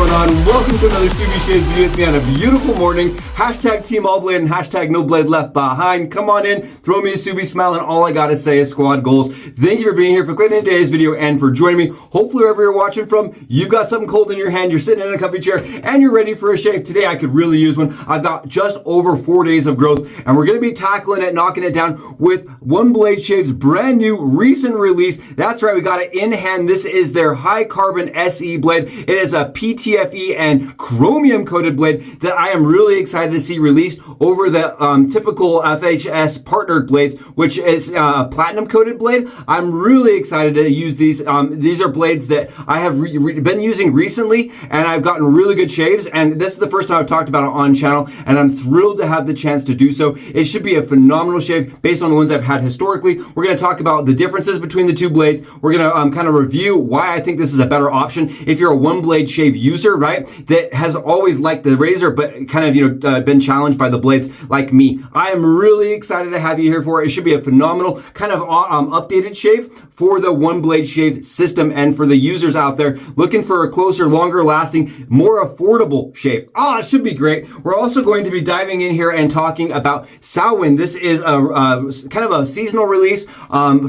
going on? Welcome to another Subi Shaves video with me on a beautiful morning. Hashtag Team All Blade and hashtag No Blade Left Behind. Come on in, throw me a Subi smile, and all I gotta say is squad goals. Thank you for being here, for clicking in today's video, and for joining me. Hopefully wherever you're watching from, you've got something cold in your hand, you're sitting in a comfy chair, and you're ready for a shave. Today I could really use one. I've got just over 4 days of growth, and we're gonna be tackling it, knocking it down with OneBlade Shave's brand new recent release. That's right, we got it in hand. This is their high carbon SE blade. It is a PTFE and chromium coated blade that I am really excited to see released over the typical FHS partnered blades, which is a platinum coated blade. I'm really excited to use these. These are blades that I have been using recently, and I've gotten really good shaves, and this is the first time I've talked about it on channel, and I'm thrilled to have the chance to do so. It should be a phenomenal shave based on the ones I've had historically. We're going to talk about the differences between the two blades. We're going to kind of review why I think this is a better option if you're a OneBlade Shave user, right, that has always liked the razor but kind of been challenged by the blades like me. I am really excited to have you here for it. It should be a phenomenal kind of updated shave for the OneBlade Shave system and for the users out there looking for a closer, longer lasting, more affordable shave. It should be great. We're also going to be diving in here and talking about Samhain. This is a kind of a seasonal release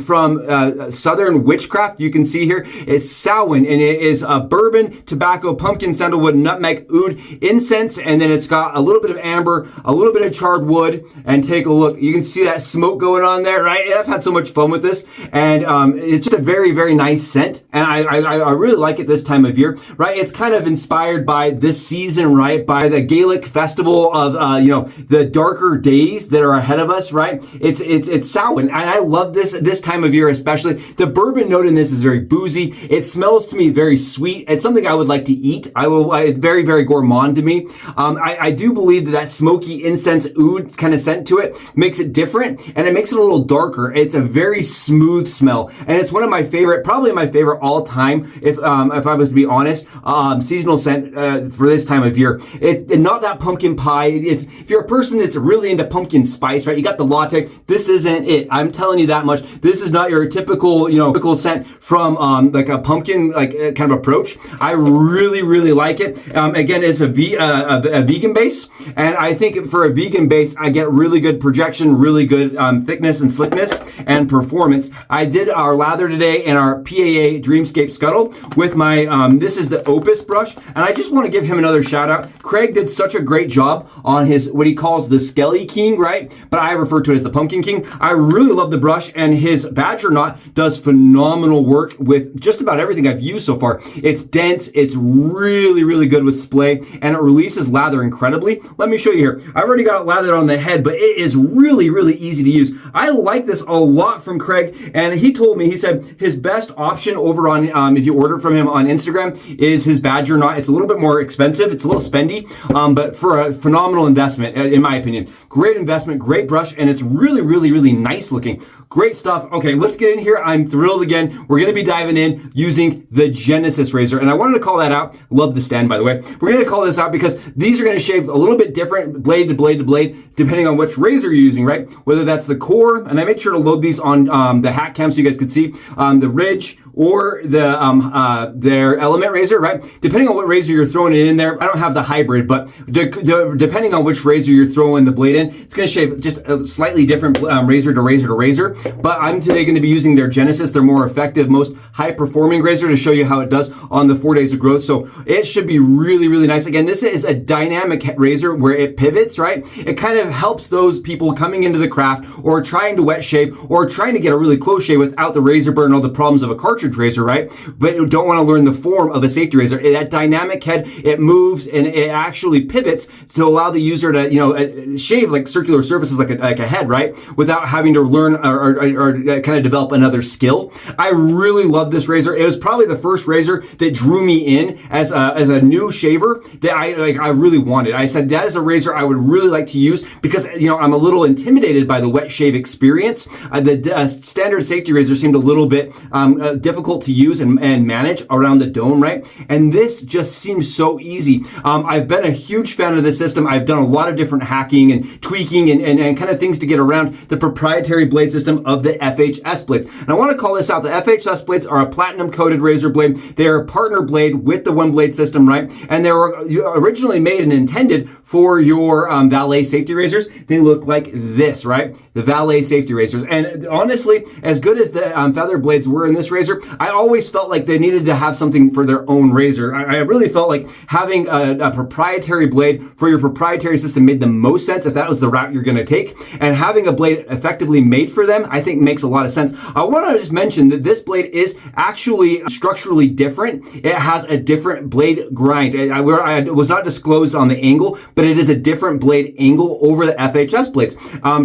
from Southern Witchcraft. You can see here it's Samhain, and it is a bourbon, tobacco, pumpkin, sandalwood, nutmeg, oud, incense, and then it's got a little bit of amber, a little bit of charred wood, and take a look. You can see that smoke going on there, right? I've had so much fun with this, and it's just a very, very nice scent, and I really like it this time of year, right? It's kind of inspired by this season, right? By the Gaelic festival of, the darker days that are ahead of us, right? It's Samhain, and I love this time of year especially. The bourbon note in this is very boozy. It smells to me very sweet. It's something I would like to eat. It's very, very gourmand to me. I do believe that smoky incense oud kind of scent to it makes it different, and it makes it a little darker. It's a very smooth smell, and it's one of my favorite, probably my favorite all time, if I was to be honest, seasonal scent for this time of year. Not that pumpkin pie. If you're a person that's really into pumpkin spice, right, you got the latte, this isn't it. I'm telling you that much. This is not your typical, typical scent from like a pumpkin kind of approach. I really, really like it. Again, it's a vegan base, and I think for a vegan base, I get really good projection, really good thickness and slickness and performance. I did our lather today in our PAA Dreamscape Scuttle with my, this is the Opus brush, and I just want to give him another shout out. Craig did such a great job on his, what he calls the Skelly King, right? But I refer to it as the Pumpkin King. I really love the brush, and his Badger Knot does phenomenal work with just about everything I've used so far. It's dense, it's really, really good with splay, and it releases lather incredibly. Let me show you here. I've already got it lathered on the head, but it is really, really easy to use. I like this a lot from Craig, and he told me, he said his best option over on, if you order from him on Instagram, is his Badger Knot. It's a little bit more expensive, it's a little spendy, but for a phenomenal investment, in my opinion. Great investment, great brush, and it's really, really, really nice looking. Great stuff. Okay, let's get in here. I'm thrilled again. We're going to be diving in using the Genesis razor, and I wanted to call that out. Love the stand, by the way. We're going to call this out because these are going to shave a little bit different blade to blade to blade, depending on which razor you're using, right? Whether that's the core, and I made sure to load these on the hat cam so you guys could see, the Ridge, or the their Element razor, right? Depending on what razor you're throwing it in there, I don't have the hybrid, but depending on which razor you're throwing the blade in, it's going to shave just a slightly different razor to razor to razor. But I'm today going to be using their Genesis, their more effective, most high-performing razor, to show you how it does on the 4 days of growth. So it should be really, really nice. Again, this is a dynamic razor where it pivots, right? It kind of helps those people coming into the craft or trying to wet shave or trying to get a really close shave without the razor burn or the problems of a cartridge razor, right? But you don't want to learn the form of a safety razor. That dynamic head, it moves and it actually pivots to allow the user to, shave like circular surfaces like a head, right? Without having to learn or kind of develop another skill. I really love this razor. It was probably the first razor that drew me in as a new shaver that I really wanted. I said, that is a razor I would really like to use because, I'm a little intimidated by the wet shave experience. The standard safety razor seemed a little bit difficult to use and manage around the dome, right? And this just seems so easy. I've been a huge fan of this system. I've done a lot of different hacking and tweaking and kind of things to get around the proprietary blade system of the FHS blades. And I want to call this out. The FHS blades are a platinum coated razor blade. They are a partner blade with the OneBlade OneBlade system, right? And they were originally made and intended for your valet safety razors. They look like this, right? The valet safety razors. And honestly, as good as the feather blades were in this razor, I always felt like they needed to have something for their own razor. I really felt like having a proprietary blade for your proprietary system made the most sense if that was the route you're going to take. And having a blade effectively made for them, I think makes a lot of sense. I want to just mention that this blade is actually structurally different. It has a different blade grind. It was not disclosed on the angle, but it is a different blade angle over the FHS blades.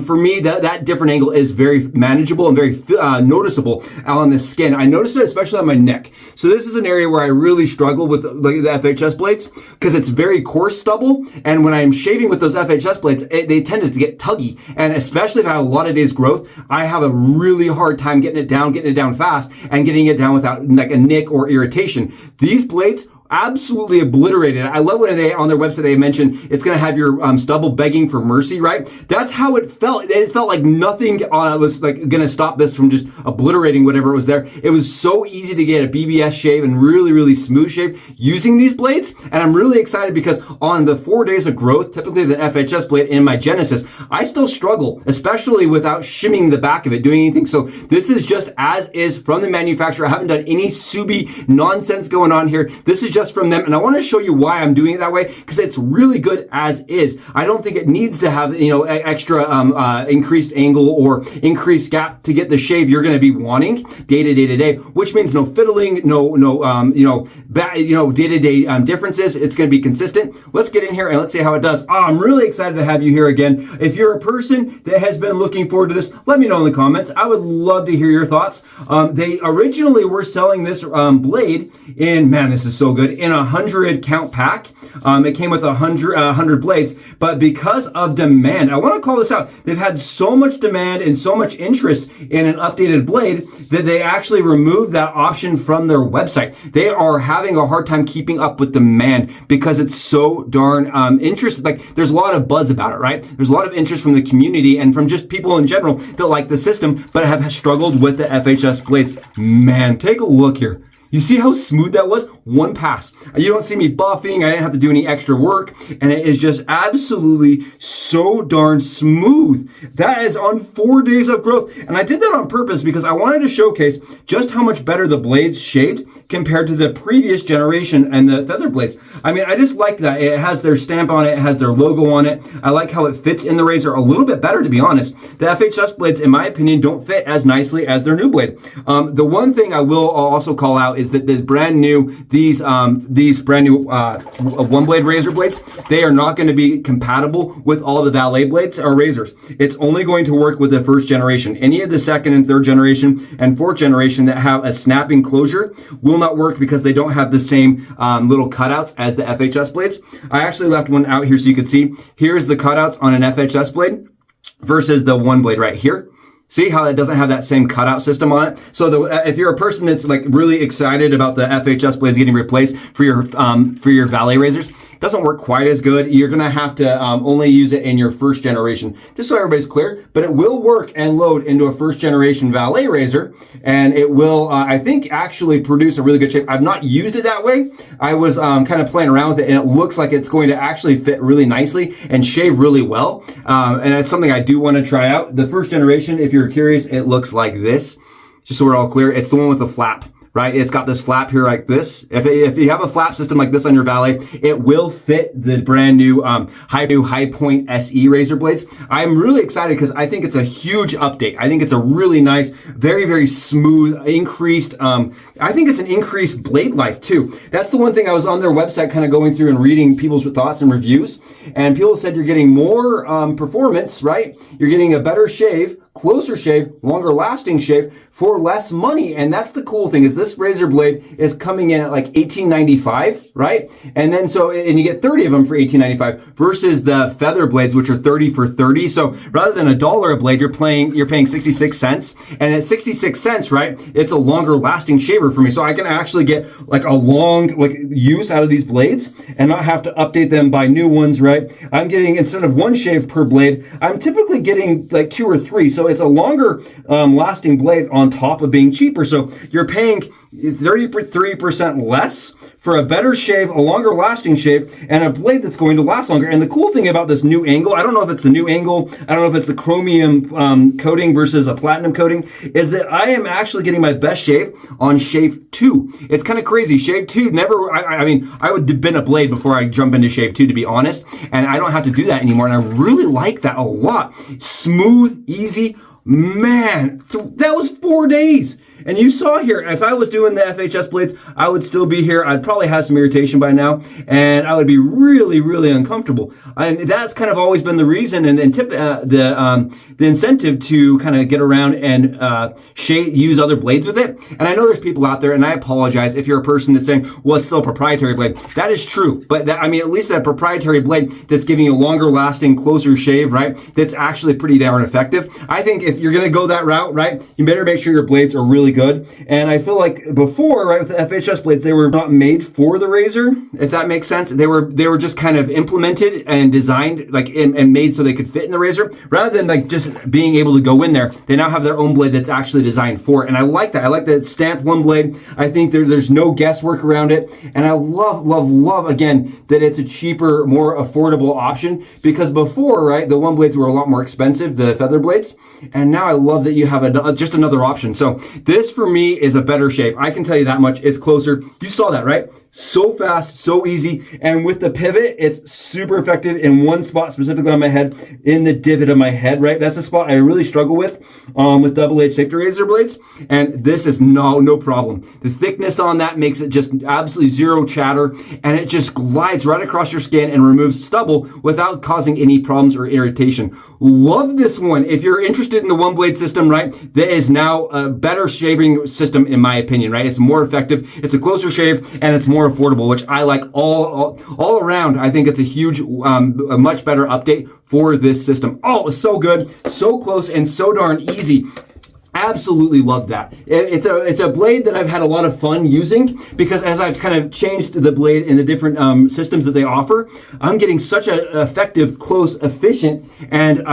For me, that different angle is very manageable and very noticeable on the skin. I noticed it especially on my neck. So this is an area where I really struggle with the FHS blades because it's very coarse stubble. And when I'm shaving with those FHS blades, they tend to get tuggy. And especially if I have a lot of days growth, I have a really hard time getting it down fast and getting it down without like a nick or irritation. These blades absolutely obliterated. I love when they on their website they mentioned it's going to have your stubble begging for mercy, right? That's how it felt. It felt like nothing was like going to stop this from just obliterating whatever was there. It was so easy to get a BBS shave and really, really smooth shave using these blades. And I'm really excited because on the 4 days of growth, typically the FHS blade in my Genesis, I still struggle, especially without shimming the back of it, doing anything. So this is just as is from the manufacturer. I haven't done any Subi nonsense going on here. This is just from them, and I want to show you why I'm doing it that way because it's really good as is. I don't think it needs to have extra increased angle or increased gap to get the shave you're going to be wanting day to day, which means no fiddling, no day to day differences. It's going to be consistent. Let's get in here and let's see how it does. I'm really excited to have you here again. If you're a person that has been looking forward to this, let me know in the comments. I would love to hear your thoughts. They originally were selling this blade in, man, this is so good, in a 100 count pack. It came with 100 blades, but because of demand, I want to call this out. They've had so much demand and so much interest in an updated blade that they actually removed that option from their website. They are having a hard time keeping up with demand because it's so darn interesting. Like there's a lot of buzz about it, right? There's a lot of interest from the community and from just people in general that like the system, but have struggled with the FHS blades. Man, take a look here. You see how smooth that was? One pass. You don't see me buffing. I didn't have to do any extra work. And it is just absolutely so darn smooth. That is on 4 days of growth. And I did that on purpose because I wanted to showcase just how much better the blades shaved compared to the previous generation and the feather blades. I mean, I just like that. It has their stamp on it. It has their logo on it. I like how it fits in the razor a little bit better, to be honest. The FHS blades, in my opinion, don't fit as nicely as their new blade. The one thing I will also call out is that the brand new, these brand new OneBlade razor blades, they are not going to be compatible with all the valet blades or razors. It's only going to work with the first generation. Any of the second and third generation and fourth generation that have a snapping closure will not work because they don't have the same little cutouts as the FHS blades. I actually left one out here so you can see. Here's the cutouts on an FHS blade versus the OneBlade right here. See how it doesn't have that same cutout system on it? So if you're a person that's like really excited about the FHS blades getting replaced for your valet razors, it doesn't work quite as good. You're gonna have to only use it in your first generation, just so everybody's clear. But it will work and load into a first generation valet razor, and it will, I think, actually produce a really good shape. I've not used it that way. I was kind of playing around with it, and it looks like it's going to actually fit really nicely and shave really well. And it's something I do want to try out. The first generation, if you're curious, it looks like this. Just so we're all clear, it's the one with the flap, right? It's got this flap here like this. If you have a flap system like this on your valet, it will fit the brand new High Point SE razor blades. I'm really excited because I think it's a huge update. I think it's a really nice, very, very smooth, increased, I think it's an increased blade life too. That's the one thing. I was on their website kind of going through and reading people's thoughts and reviews, and people said you're getting more performance, right? You're getting a better shave, closer shave, longer lasting shave for less money. And that's the cool thing, is this razor blade is coming in at like $18.95, right? And then and you get 30 of them for $18.95 versus the feather blades, which are 30 for 30. So rather than $1 a blade, you're paying 66 cents. And at 66 cents, right, it's a longer lasting shaver for me. So I can actually get like a long use out of these blades and not have to update them by new ones, right? I'm getting, instead of one shave per blade, I'm typically getting like 2 or 3. So it's a longer lasting blade on top of being cheaper. So you're paying 33% less for a better shave, a longer lasting shave, and a blade that's going to last longer. And the cool thing about this new angle, I don't know if it's the new angle, I don't know if it's the chromium coating versus a platinum coating, is that I am actually getting my best shave on Shave 2. It's kind of crazy. Shave 2 never, I mean, I would bend a blade before I jump into Shave 2, to be honest, and I don't have to do that anymore, and I really like that a lot. Smooth, easy. Man, that was 4 days. And you saw here, if I was doing the FHS blades, I would still be here. I'd probably have some irritation by now, and I would be really, really uncomfortable. And that's kind of always been the reason and the incentive to kind of get around and use other blades with it. And I know there's people out there, and I apologize if you're a person that's saying, well, it's still a proprietary blade. That is true, but I mean, at least that proprietary blade that's giving you a longer lasting, closer shave, right? That's actually pretty darn effective. I think if you're going to go that route, right, you better make sure your blades are really good. And I feel like before, right, with the FHS blades, they were not made for the razor, if that makes sense. They were just kind of implemented and designed like and made so they could fit in the razor, rather than like just being able to go in there. They now have their own blade that's actually designed for it. And I like that. I like that it's stamped OneBlade. I think there's no guesswork around it. And I love again that it's a cheaper, more affordable option, because before, right, the OneBlades were a lot more expensive, the feather blades. And now I love that you have just another option. So this for me is a better shave. I can tell you that much. It's closer. You saw that, right? So fast, so easy. And with the pivot, it's super effective in one spot, specifically on my head, in the divot of my head, right? That's a spot I really struggle with double-edged safety razor blades. And this is no problem. The thickness on that makes it just absolutely zero chatter, and it just glides right across your skin and removes stubble without causing any problems or irritation. Love this one. If you're interested in the OneBlade system, right, that is now a better shaving system in my opinion, right? It's more effective, it's a closer shave, and it's more affordable, which I like all around. I think it's a huge, a much better update for this system. Oh, it's so good, so close, and so darn easy. Absolutely love that. It's a blade that I've had a lot of fun using, because as I've kind of changed the blade in the different systems that they offer, I'm getting such an effective, close, efficient, and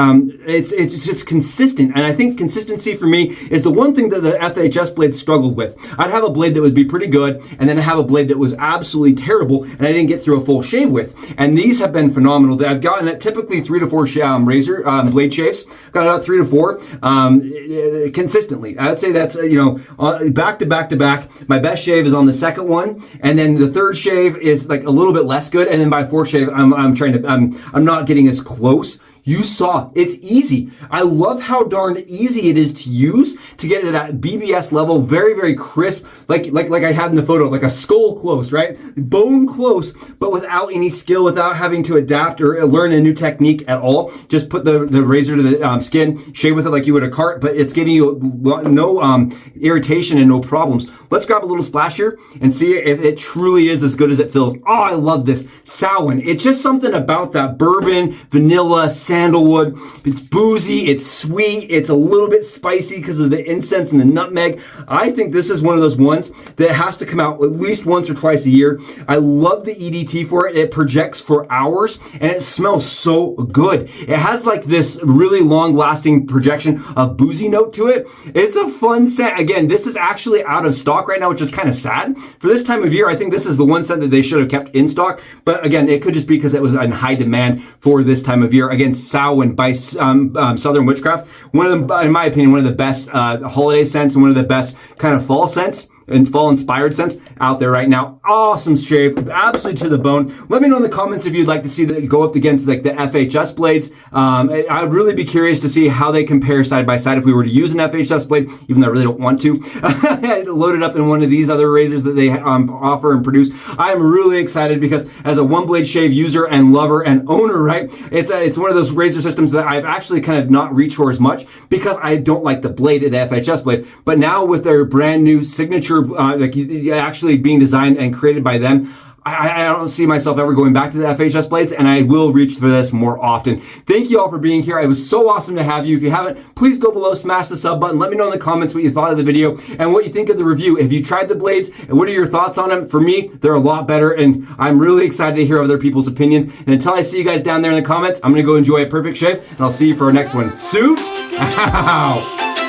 it's just consistent. And I think consistency for me is the one thing that the FHS blades struggled with. I'd have a blade that would be pretty good, and then I have a blade that was absolutely terrible, and I didn't get through a full shave with. And these have been phenomenal. I've gotten at typically 3 to 4 razor blade shaves. Got about 3 to 4. Consistently. I would say that's, back to back. My best shave is on the second one, and then the third shave is like a little bit less good, and then by fourth shave, I'm not getting as close. You saw, it's easy. I love how darn easy it is to use to get to that BBS level, very, very crisp, like I had in the photo, like a skull close, right? Bone close, but without any skill, without having to adapt or learn a new technique at all. Just put the razor to the skin, shave with it like you would a cart, but it's giving you no irritation and no problems. Let's grab a little splash here and see if it truly is as good as it feels. Oh, I love this. Samhain. It's just something about that bourbon, vanilla, sandalwood. It's boozy, it's sweet, it's a little bit spicy because of the incense and the nutmeg. I think this is one of those ones that has to come out at least once or twice a year. I love the EDT for it. It projects for hours, and it smells so good. It has like this really long-lasting projection of boozy note to it. It's a fun scent. Again, this is actually out of stock right now, which is kind of sad. For this time of year, I think this is the one scent that they should have kept in stock. But again, it could just be because it was in high demand for this time of year. Again, Samhain by Southern Witchcraft. One of them, in my opinion, one of the best holiday scents and one of the best kind of fall scents and fall inspired scents out there right now. Awesome shave, absolutely to the bone. Let me know in the comments if you'd like to see that go up against like the FHS blades. I'd really be curious to see how they compare side by side if we were to use an FHS blade, even though I really don't want to. Load it up in one of these other razors that they offer and produce. I am really excited because as a OneBlade Shave user and lover and owner, right, it's one of those razor systems that I've actually kind of not reached for as much because I don't like the blade, the FHS blade. But now with their brand new signature actually being designed and created by them, I don't see myself ever going back to the FHS blades, and I will reach for this more often. Thank you all for being here. It was so awesome to have you. If you haven't, please go below, smash the sub button. Let me know in the comments what you thought of the video and what you think of the review. Have you tried the blades, and what are your thoughts on them? For me, they're a lot better, and I'm really excited to hear other people's opinions. And until I see you guys down there in the comments, I'm going to go enjoy a perfect shave, and I'll see you for our next one. Suit out!